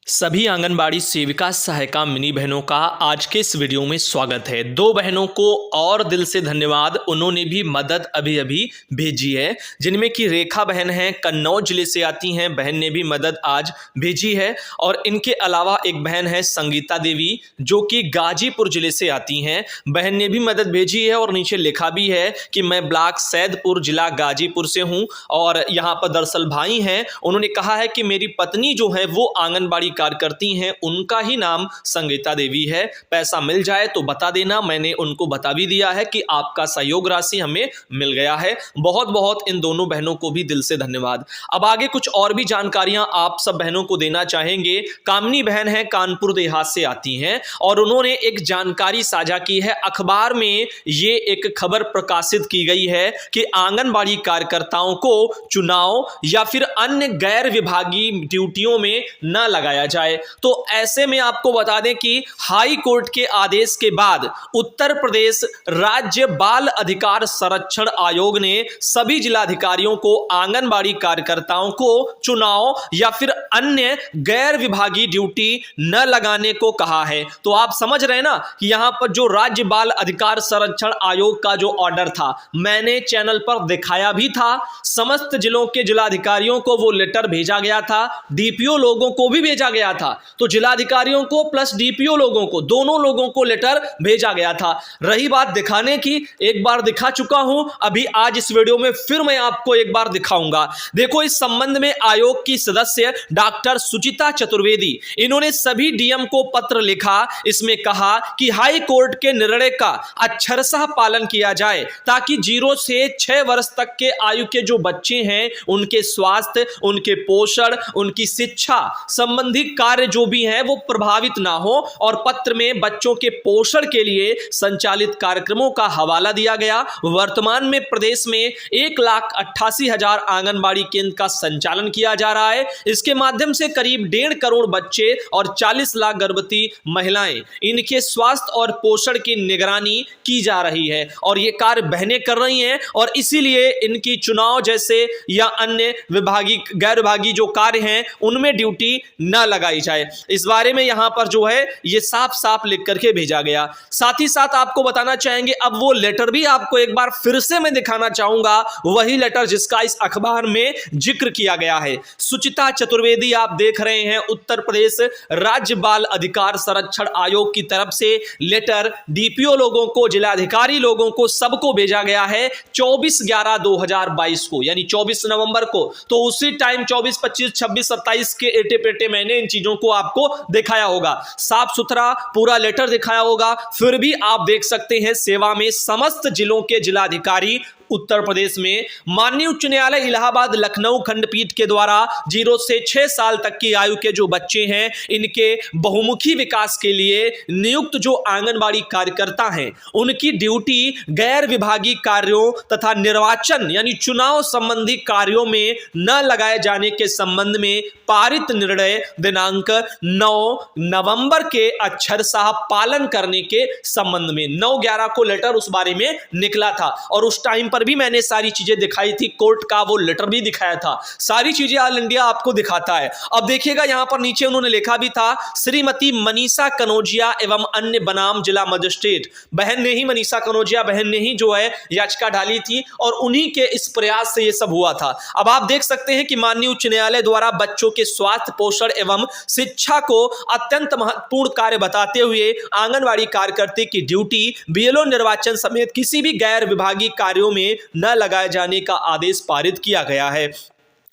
सभी आंगनबाड़ी सेविका सहायिका मिनी बहनों का आज के इस वीडियो में स्वागत है। दो बहनों को और दिल से धन्यवाद, उन्होंने भी मदद अभी अभी भेजी है, जिनमें कि रेखा बहन हैं, कन्नौज जिले से आती हैं, बहन ने भी मदद आज भेजी है। और इनके अलावा एक बहन है संगीता देवी, जो कि गाजीपुर जिले से आती हैं, बहन ने भी मदद भेजी है और नीचे लिखा भी है कि मैं ब्लॉक सैदपुर जिला गाजीपुर से हूँ। और यहाँ पर दरअसल भाई हैं, उन्होंने कहा है कि मेरी पत्नी जो है वो आंगनबाड़ी कार्य करती हैं, उनका ही नाम संगीता देवी है, पैसा मिल जाए तो बता देना। मैंने उनको बता भी दिया है कि आपका सहयोग राशि हमें मिल गया है। बहुत बहुत इन दोनों बहनों को भी दिल से धन्यवाद। अब आगे कुछ और भी जानकारियां आप सब बहनों को देना चाहेंगे। कामनी बहन है, कानपुर देहात से आती हैं और उन्होंने एक जानकारी साझा की है। अखबार में ये एक खबर प्रकाशित की गई है कि आंगनबाड़ी कार्यकर्ताओं को चुनाव या फिर अन्य गैर विभागीय ड्यूटियों में न लगाया जाए। तो ऐसे में आपको बता दें कि हाई कोर्ट के आदेश के बाद उत्तर प्रदेश राज्य बाल अधिकार संरक्षण आयोग ने सभी जिलाधिकारियों को आंगनबाड़ी कार्यकर्ताओं को चुनाव या फिर अन्य गैर विभागीय ड्यूटी न लगाने को कहा है। तो आप समझ रहे हैं ना कि यहां पर जो राज्य बाल अधिकार संरक्षण आयोग का जो ऑर्डर था, मैंने चैनल पर दिखाया भी था। समस्त जिलों के जिलाधिकारियों को वो लेटर भेजा गया था, डीपीओ लोगों को भी भेजा गया था। तो जिलाधिकारियों को प्लस डीपीओ लोगों को, दोनों लोगों को लेटर भेजा गया था। रही बात दिखाने की, एक बार दिखा चुका हूं, अभी आज इस वीडियो में फिर मैं आपको एक बार दिखाऊंगा। देखो, इस संबंध में आयोग की सदस्य डॉक्टर सुचिता चतुर्वेदी, इन्होंने सभी डीएम को पत्र लिखा। इसमें कहा कि हाई कोर्ट के निर्णय का अक्षरशः पालन किया जाए ताकि 0 से 6 वर्ष तक के आयु के जो बच्चे हैं, उनके स्वास्थ्य, उनके पोषण, उनकी शिक्षा संबंधी कार्य जो भी है वो प्रभावित ना हो। और पत्र में बच्चों के पोषण के लिए संचालित कार्यक्रमों का हवाला दिया गया। वर्तमान में प्रदेश में 1,88,000 आंगनबाड़ी केंद्र का संचालन किया जा रहा है। इसके माध्यम से करीब 1.5 करोड़ बच्चे और 40 लाख गर्भवती महिलाएं, इनके स्वास्थ्य और पोषण की निगरानी की जा रही है और ये कार्य बहनें कर रही हैं। और इसीलिए इनकी चुनाव जैसे या अन्य विभागीय गैर विभागीय जो कार्य हैं उनमें ड्यूटी न लगाई जाए, इस बारे में यहां पर जो है ये साफ साफ लिख करके भेजा गया। साथ ही साथ आपको बताना चाहेंगे, अब वो लेटर भी आपको एक बार फिर से मैं दिखाना चाहूंगा, वही लेटर जिसका इस अखबार में जिक्र किया गया है। सुचिता चतुर्वेदी आप देख रहे हैं, उत्तर प्रदेश राज्य बाल अधिकार संरक्षण आयोग की तरफ से लेटर डीपीओ लोगों को, जिलाधिकारी लोगों को, सबको भेजा गया है 24/11/2022 को, यानी 24 नवंबर को। तो उसी टाइम 24, 25, 26, 27 के एटे पेटे मैंने इन चीजों को आपको दिखाया होगा, साफ सुथरा पूरा लेटर दिखाया होगा। फिर भी आप देख सकते हैं सेवा में समस्त जिलों के जिलाधिकारी उत्तर प्रदेश में माननीय उच्च न्यायालय इलाहाबाद लखनऊ खंडपीठ के द्वारा 0 से 6 साल तक की आयु के जो बच्चे हैं, इनके बहुमुखी विकास के लिए नियुक्त जो आंगनबाड़ी कार्यकर्ता हैं, उनकी ड्यूटी गैर विभागीय कार्यों तथा निर्वाचन यानी चुनाव संबंधी कार्यों में न लगाए जाने के संबंध में पारित निर्णय दिनांक 9 नवंबर के अक्षरशः पालन करने के संबंध में 9/11 को लेटर उस बारे में निकला था। और उस टाइम पर भी मैंने सारी चीजें दिखाई थी, कोर्ट का वो लेटर भी दिखाया था, सारी चीजें ऑल इंडिया आपको दिखाता है। अब देखिएगा, यहां पर नीचे उन्होंने लिखा भी था, श्रीमती मनीषा कनौजिया एवं अन्य बनाम जिला मजिस्ट्रेट। बहन ने ही, मनीषा कनौजिया बहन ने ही जो है याचिका डाली थी और उन्हीं के इस प्रयास से ये सब हुआ था। अब आप देख सकते हैं कि माननीय उच्च न्यायालय द्वारा बच्चों के स्वास्थ्य, पोषण एवं शिक्षा को अत्यंत महत्वपूर्ण कार्य बताते हुए आंगनबाड़ी कार्यकर्ता की ड्यूटी बीएलओ निर्वाचन समेत किसी भी गैर विभागीय कार्यों में न लगाए जाने का आदेश पारित किया गया है।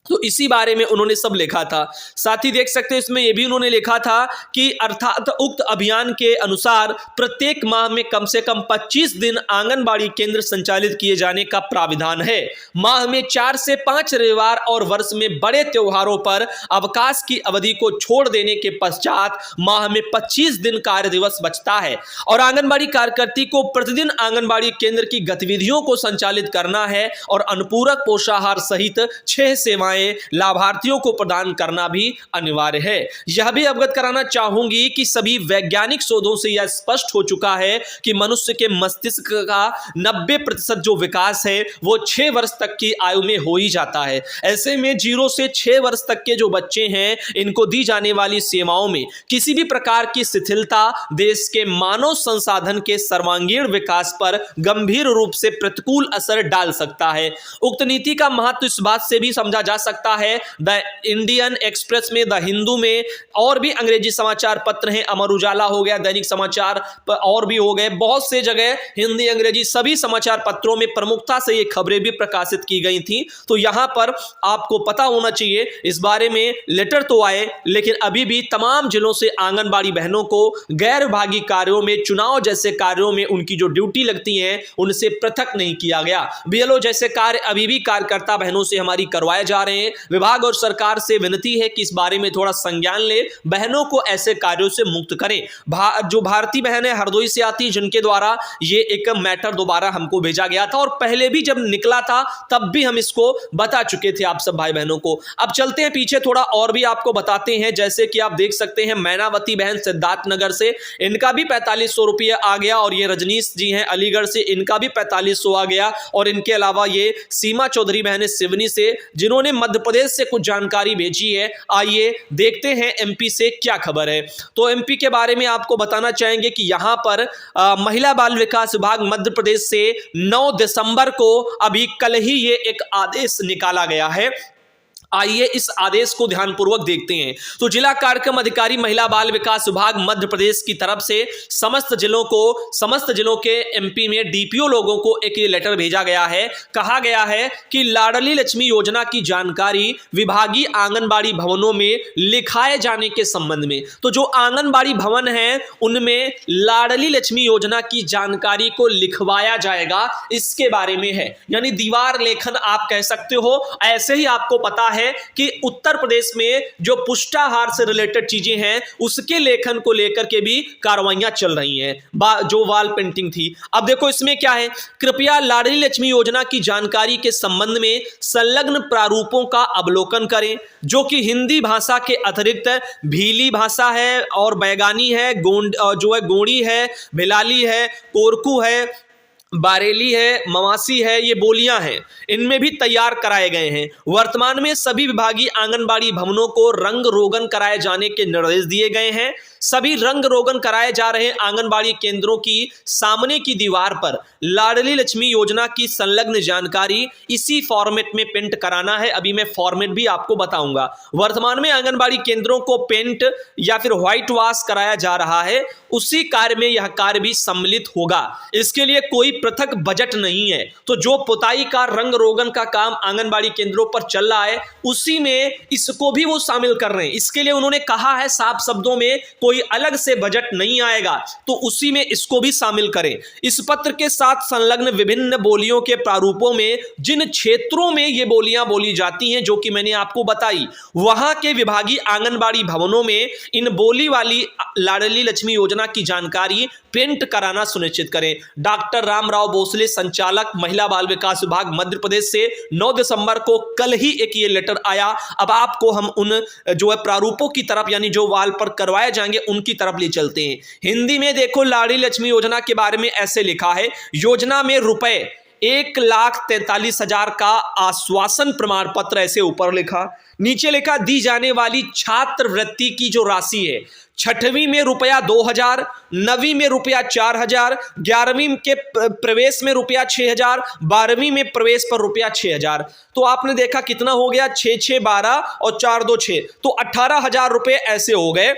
तो इसी बारे में उन्होंने सब लिखा था। साथ ही देख सकते हैं इसमें यह भी उन्होंने लिखा था कि अर्थात उक्त अभियान के अनुसार प्रत्येक माह में कम से कम 25 दिन आंगनबाड़ी केंद्र संचालित किए जाने का प्राविधान है। माह में 4 से 5 रविवार और वर्ष में बड़े त्योहारों पर अवकाश की अवधि को छोड़ देने के पश्चात माह में 25 दिन कार्य दिवस बचता है और आंगनबाड़ी कार्यकर्ती को प्रतिदिन आंगनबाड़ी केंद्र की गतिविधियों को संचालित करना है और अनुपूरक पोषाहार सहित 6 सेवाएं सेवाएं लाभार्थियों को प्रदान करना भी अनिवार्य है। यह भी अवगत कराना चाहूंगी कि सभी वैज्ञानिक शोधों से यह स्पष्ट हो चुका है कि मनुष्य के मस्तिष्क का 90% जो विकास है वो 6 वर्ष तक की आयु में हो ही जाता है। ऐसे में 0 से 6 वर्ष तक के जो बच्चे हैं, इनको दी जाने वाली सेवाओं में किसी भी प्रकार की शिथिलता देश के मानव संसाधन के सर्वांगीण विकास पर गंभीर रूप से प्रतिकूल असर डाल सकता है। उक्त नीति का महत्व इस बात से भी समझा जा सकता है, द इंडियन एक्सप्रेस में, द हिंदू में, और भी अंग्रेजी समाचार पत्र हैं, अमर उजाला हो गया, दैनिक समाचार और भी हो गए, बहुत से जगह हिंदी अंग्रेजी सभी समाचार पत्रों में प्रमुखता से ये खबरें भी प्रकाशित की गई थी। तो यहां पर आपको पता होना चाहिए, इस बारे में लेटर तो आए, लेकिन अभी भी तमाम जिलों से आंगनबाड़ी बहनों को गैर विभागीय कार्यों में, चुनाव जैसे कार्यों में उनकी जो ड्यूटी लगती है उनसे पृथक नहीं किया गया। बीएलओ जैसे कार्य अभी भी कार्यकर्ता बहनों से हमारी करवाए जा रहे हैं। विभाग और सरकार से विनती है कि इस बारे में थोड़ा संज्ञान ले, बहनों को ऐसे कार्यों से मुक्त करें। जो भारतीय बहनें हरदोई से आती, जिनके द्वारा ये एक मैटर दोबारा हमको भेजा गया था, और पहले भी जब निकला था तब भी हम इसको बता चुके थे आप सब भाई बहनों को। अब चलते हैं पीछे, थोड़ा और भी आपको बताते हैं। जैसे कि आप देख सकते हैं, मैनावती बहन सिद्धार्थनगर से, इनका भी 4500 रुपये आ गया, और ये रजनीश जी हैं अलीगढ़ से, इनका भी 4500 आ गया। और इनके अलावा ये सीमा चौधरी बहन सिवनी से, जिन्होंने मध्य प्रदेश से कुछ जानकारी भेजी है। आइए देखते हैं एमपी से क्या खबर है। तो एमपी के बारे में आपको बताना चाहेंगे कि यहां पर महिला बाल विकास विभाग मध्य प्रदेश से 9 दिसंबर को, अभी कल ही ये एक आदेश निकाला गया है। आइए इस आदेश को ध्यानपूर्वक देखते हैं। तो जिला कार्यक्रम अधिकारी महिला बाल विकास विभाग मध्य प्रदेश की तरफ से समस्त जिलों के एमपी में डीपीओ लोगों को एक लेटर भेजा गया है। कहा गया है कि लाडली लक्ष्मी योजना की जानकारी विभागीय आंगनबाड़ी भवनों में लिखाए जाने के संबंध में। तो जो आंगनबाड़ी भवन है उनमें लाडली लक्ष्मी योजना की जानकारी को लिखवाया जाएगा, इसके बारे में है। यानी दीवार लेखन आप कह सकते हो। ऐसे ही आपको पता है कि उत्तर प्रदेश में जो पुष्टाहार से रिलेटेड चीजें हैं उसके लेखन को लेकर के भी कार्रवाइयां चल रही हैं, जो वॉल पेंटिंग थी। अब देखो इसमें क्या है, कृपया लाडली लक्ष्मी योजना की जानकारी के संबंध में संलग्न प्रारूपों का अवलोकन करें, जो कि हिंदी भाषा के अतिरिक्त भीली भाषा है और बैगानी है, गोंडी है, भिलाली है, कोरकू है, बारेली है, मवासी है, ये बोलियां हैं, इनमें भी तैयार कराए गए हैं। वर्तमान में सभी विभागीय आंगनबाड़ी भवनों को रंग रोगन कराए जाने के निर्देश दिए गए हैं। सभी रंग रोगन कराए जा रहे आंगनबाड़ी केंद्रों की सामने की दीवार पर लाडली लक्ष्मी योजना की संलग्न जानकारी इसी फॉर्मेट में प्रिंट कराना है। अभी मैं फॉर्मेट भी आपको बताऊंगा। वर्तमान में आंगनबाड़ी केंद्रों को पेंट या फिर व्हाइट वॉश कराया जा रहा है, उसी कार्य में यह कार्य भी सम्मिलित होगा। इसके लिए कोई पृथक बजट नहीं है। तो जो पुताई का, रंग रोगन का काम आंगनबाड़ी केंद्रों पर चल रहा है, उसी में इसको भी वो शामिल कर रहे हैं। इसके लिए उन्होंने कहा है साफ शब्दों में, कोई अलग से बजट नहीं आएगा, तो उसी में इसको भी शामिल करें। इस पत्र के साथ संलग्न विभिन्न बोलियों के प्रारूपों में जिन क्षेत्रों में ये बोलियां बोली जाती हैं, जो कि मैंने आपको बताई, वहां के विभागीय आंगनबाड़ी भवनों में इन बोली वाली लाडली लक्ष्मी योजना की जानकारी प्रिंट कराना सुनिश्चित करें। डॉक्टर रामराव भोसले, संचालक महिला बाल विकास विभाग मध्य प्रदेश से, 9 दिसंबर को कल ही एक ये लेटर आया। अब आपको हम उन जो है प्रारूपों की तरफ, यानी जो वाल पर करवाए जाएंगे उनकी तरफ ले चलते हैं। हिंदी में देखो, लाडली लक्ष्मी योजना के बारे में ऐसे लिखा है, योजना में रुपए 1,43,000 का आश्वासन प्रमाण पत्र, ऐसे ऊपर लिखा, नीचे लिखा दी जाने वाली छात्रवृत्ति की जो राशि है, 6वीं में रुपया 2,000, 9वीं में रुपया 4,000, 11वीं के प्रवेश में रुपया 6,000, 12वीं में प्रवेश पर रुपया 6,000। तो आपने देखा कितना हो गया, 6 6 12 और 4 2 6, तो 18,000 रुपए ऐसे हो गए।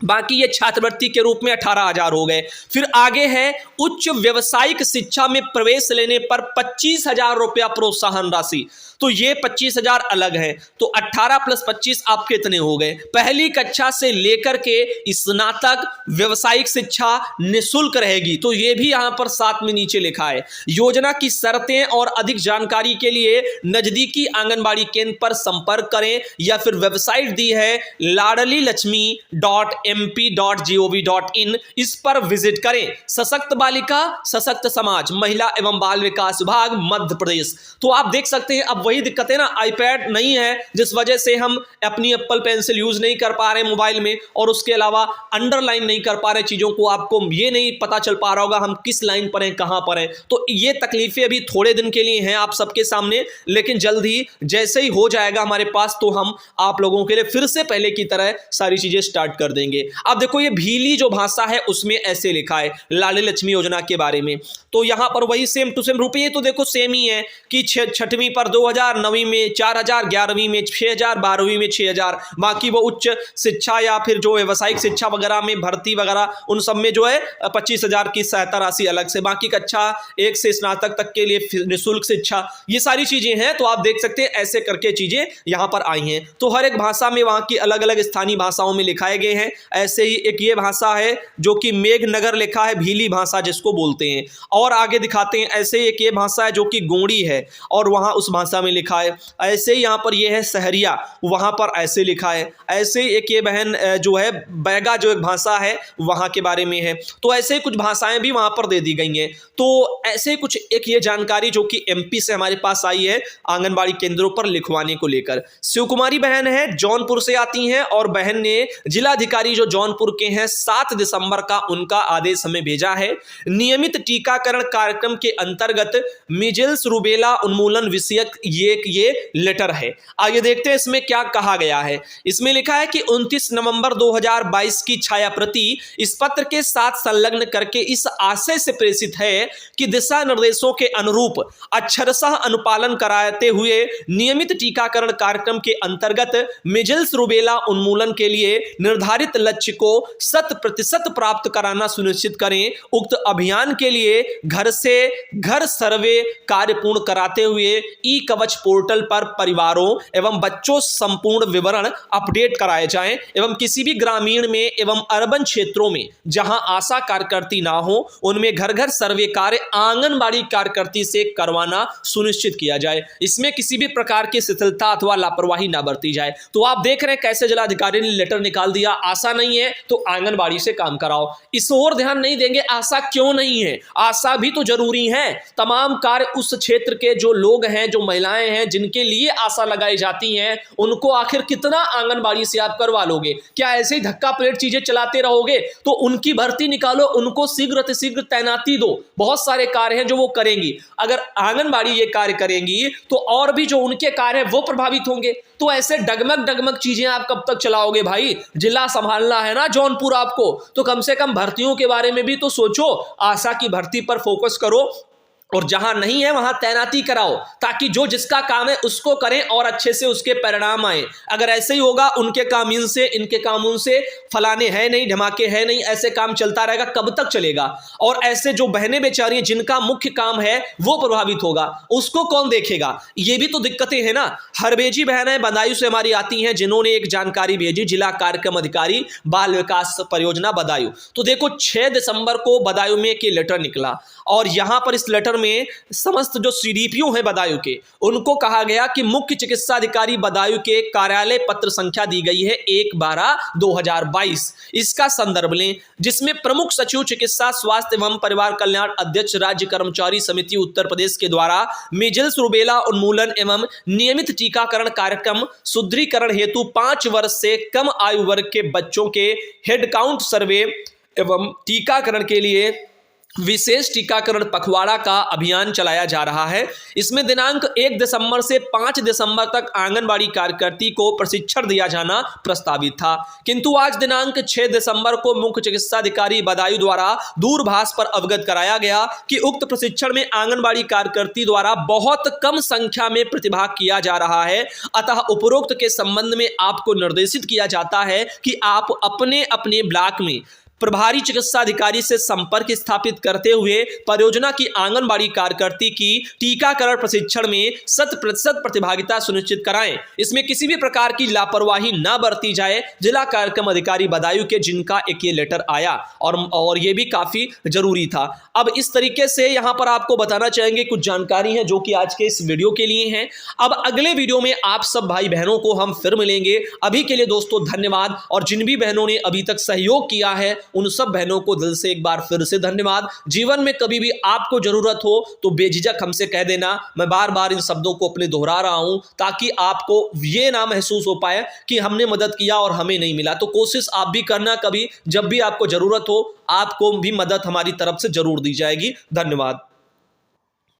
बाकी ये छात्रवृत्ति के रूप में 18,000 हो गए। फिर आगे है, उच्च व्यावसायिक शिक्षा में प्रवेश लेने पर 25,000 रुपया प्रोत्साहन राशि। तो ये 25,000 अलग है। तो 18 + 25 आप कितने हो गए? पहली कक्षा से लेकर के स्नातक व्यावसायिक शिक्षा निःशुल्क रहेगी। तो ये भी यहां पर साथ में नीचे लिखा है। योजना की शर्तें और अधिक जानकारी के लिए नजदीकी आंगनबाड़ी केंद्र पर संपर्क करें, या फिर वेबसाइट दी है ladalilakshmi.mp.gov.in, इस पर विजिट करें। सशक्त बालिका सशक्त समाज, महिला एवं बाल विकास विभाग मध्य प्रदेश। तो आप देख सकते हैं, अब वही वही दिक्कत है ना, आईपैड नहीं है जिस वजह से हम अपनी एप्पल पेंसिल यूज नहीं कर पा रहे मोबाइल में, और उसके अलावा अंडरलाइन नहीं कर पा रहे चीजों को, आपको ये नहीं पता चल पा रहा होगा हम किस लाइन पर हैं, कहां पर हैं। तो ये तकलीफें अभी थोड़े दिन के लिए हैं आप सबके सामने, लेकिन जल्द ही जैसे ही हो जाएगा हमारे पास तो हम आप लोगों के लिए फिर से पहले की तरह सारी चीजें स्टार्ट कर देंगे। अब देखो ये भीली जो भाषा है उसमें ऐसे लिखा है लाडली लक्ष्मी योजना के बारे में, तो यहां पर वही सेम टू सेम रुपये तो देखो सेम ही है कि छठवीं पर 2000, 9वीं में 4000, 11वीं में 6000, 12वीं में 6000, बाकी वो उच्च शिक्षा या फिर जो व्यावसायिक शिक्षा वगैरह में भर्ती वगैरह उन सब में जो है 25,000 की सहायता राशि अलग से, बाकी कक्षा 1 से स्नातक तक के लिए निःशुल्क शिक्षा, ये सारी चीजें हैं। तो आप देख सकते हैं ऐसे करके चीजें यहां पर आई हैं। तो हर एक भाषा में वहां की अलग अलग स्थानीय भाषाओं में लिखाए गए हैं। ऐसे ही एक ये भाषा है जो कि मेघनगर लिखा है, भीली भाषा जिसको बोलते हैं, और आगे दिखाते हैं ऐसे एक ये भाषा है जो कि गोंडी है और वहां उस भाषा में लिखा है। ऐसे ही यहां पर ये है सहरिया, वहां पर ऐसे लिखा है। ऐसे एक ये बहन जो है बैगा जो एक भाषा है वहां के बारे में है। तो ऐसे कुछ भाषाएं भी वहां पर दे दी गई हैं। तो ऐसे कुछ एक ये जानकारी जो कि एमपी से हमारे पास आई है आंगनबाड़ी केंद्रों पर लिखवाने को लेकर। शिव कुमारी बहन है, जौनपुर से आती हैं, और बहन ने जिलाधिकारी जो जौनपुर के हैं 7 दिसंबर का उनका आदेश हमें भेजा है। नियमित टीकाकरण कार्यक्रम के अंतर्गत मीजल्स रूबेला उन्मूलन विषयक ये लेटर है। आगे देखते हैं इसमें क्या कहा गया है। इसमें लिखा है कि 29 नवंबर 2022 की छायाप्रति इस पत्र के साथ संलग्न करके इस आशय से प्रेषित है कि दिशा निर्देशों के अनुरूप अक्षरशः अनुपालन कराते हुए नियमित टीकाकरण कार्यक्रम के अंतर्गत मीजल्स रूबेला उन्मूलन के लिए निर्धारित लक्ष्य को 100% प्राप्त कराना सुनिश्चित करें। उक्त अभियान के लिए घर से घर सर्वे कार्य पूर्ण कराते हुए ई कवच पोर्टल पर परिवारों एवं बच्चों संपूर्ण विवरण अपडेट कराए जाएं, एवं किसी भी ग्रामीण में एवं अर्बन क्षेत्रों में जहां आशा कार्यकर्ती ना हो उनमें घर घर सर्वे कार्य आंगनबाड़ी कार्यकर्ती से करवाना सुनिश्चित किया जाए। इसमें किसी भी प्रकार की शिथिलता अथवा लापरवाही ना बरती जाए। तो आप देख रहे हैं कैसे जिलाधिकारी ने लेटर निकाल दिया, आशा नहीं है तो आंगनबाड़ी से काम कराओ। इस ओर ध्यान नहीं देंगे, आशा क्यों नहीं है, आशा भी तो जरूरी है। तमाम कार्य उस क्षेत्र के जो लोग हैं, जो महिलाएं हैं जिनके लिए आशा लगाई जाती हैं, उनको आखिर कितना आंगनबाड़ी से आप करवा लोगे? क्या ऐसे ही धक्का प्लेट चीजें चलाते रहोगे? तो उनकी भर्ती निकालो, उनको शीघ्र तैनाती दो। बहुत सारे कार्य हैं जो वो करेंगी। अगर आंगनबाड़ी ये कार्य करेंगी तो और भी जो उनके कार्य हैं वो प्रभावित होंगे। तो ऐसे डगमग डगमग चीजें आप कब तक चलाओगे भाई? जिला संभालना है ना जौनपुर आपको, तो कम से कम भर्तियों के बारे में भी तो सोचो। आशा की भर्ती पर फोकस करो और जहां नहीं है वहां तैनाती कराओ, ताकि जो जिसका काम है उसको करें और अच्छे से उसके परिणाम आए। अगर ऐसे ही होगा उनके काम इनसे, इनके काम उनसे, फलाने है नहीं, धमाके है नहीं, ऐसे काम चलता रहेगा, कब तक चलेगा? और ऐसे जो बहनें बेचारी जिनका मुख्य काम है वो प्रभावित होगा, उसको कौन देखेगा? ये भी तो दिक्कतें हैं ना। हरबेजी बहनें बदायूं से हमारी आती हैं, जिन्होंने एक जानकारी भेजी, जिला कार्यक्रम अधिकारी बाल विकास परियोजना बदायूं। तो देखो 6 दिसंबर को बदायूं में एक लेटर निकला, और यहां पर इस लेटर में समस्त जो सीडीपीओ हैं बदायूं के, उनको कहा गया कि मुख्य चिकित्सा अधिकारी बदायूं के कार्यालय पत्र संख्या दी गई है 1/12/2022, इसका संदर्भ लें, जिसमें प्रमुख सचिव चिकित्सा स्वास्थ्य एवं परिवार कल्याण अध्यक्ष राज्य कर्मचारी समिति उत्तर प्रदेश के द्वारा मीजल्स रूबेला उन्मूलन एवं नियमित टीकाकरण कार्यक्रम सुदृढ़ीकरण हेतु 5 वर्ष से कम आयु वर्ग के बच्चों के हेड काउंट सर्वे एवं टीकाकरण के लिए विशेष टीकाकरण पखवाड़ा का अभियान चलाया जा रहा है। इसमें दिनांक 1 दिसंबर से 5 दिसंबर तक आंगनबाड़ी कार्यकर्ती को प्रशिक्षण दिया जाना प्रस्तावित था, किंतु आज दिनांक 6 दिसंबर को मुख्य चिकित्सा अधिकारी बदायूं द्वारा दूरभाष पर अवगत कराया गया कि उक्त प्रशिक्षण में आंगनबाड़ी कार्यकर्ती द्वारा बहुत कम संख्या में प्रतिभाग किया जा रहा है। अतः उपरोक्त के संबंध में आपको निर्देशित किया जाता है कि आप अपने अपने ब्लॉक में प्रभारी चिकित्सा अधिकारी से संपर्क स्थापित करते हुए परियोजना की आंगनबाड़ी कार्यकर्ती की टीकाकरण प्रशिक्षण में 100% प्रतिभागिता सुनिश्चित कराएं। इसमें किसी भी प्रकार की लापरवाही न बरती जाए। जिला कार्यक्रम अधिकारी बदायूं के, जिनका एक ये लेटर आया और ये भी काफी जरूरी था। अब इस तरीके से यहां पर आपको बताना चाहेंगे कुछ जानकारी है जो कि आज के इस वीडियो के लिए हैं। अब अगले वीडियो में आप सब भाई बहनों को हम फिर मिलेंगे। अभी के लिए दोस्तों धन्यवाद, और जिन भी बहनों ने अभी तक सहयोग किया है उन सब बहनों को दिल से एक बार फिर से धन्यवाद। जीवन में कभी भी आपको जरूरत हो तो बेझिझक हमसे कह देना। मैं बार बार इन शब्दों को अपने दोहरा रहा हूं ताकि आपको ये ना महसूस हो पाए कि हमने मदद किया और हमें नहीं मिला। तो कोशिश आप भी करना, कभी जब भी आपको जरूरत हो आपको भी मदद हमारी तरफ से जरूर दी जाएगी। धन्यवाद।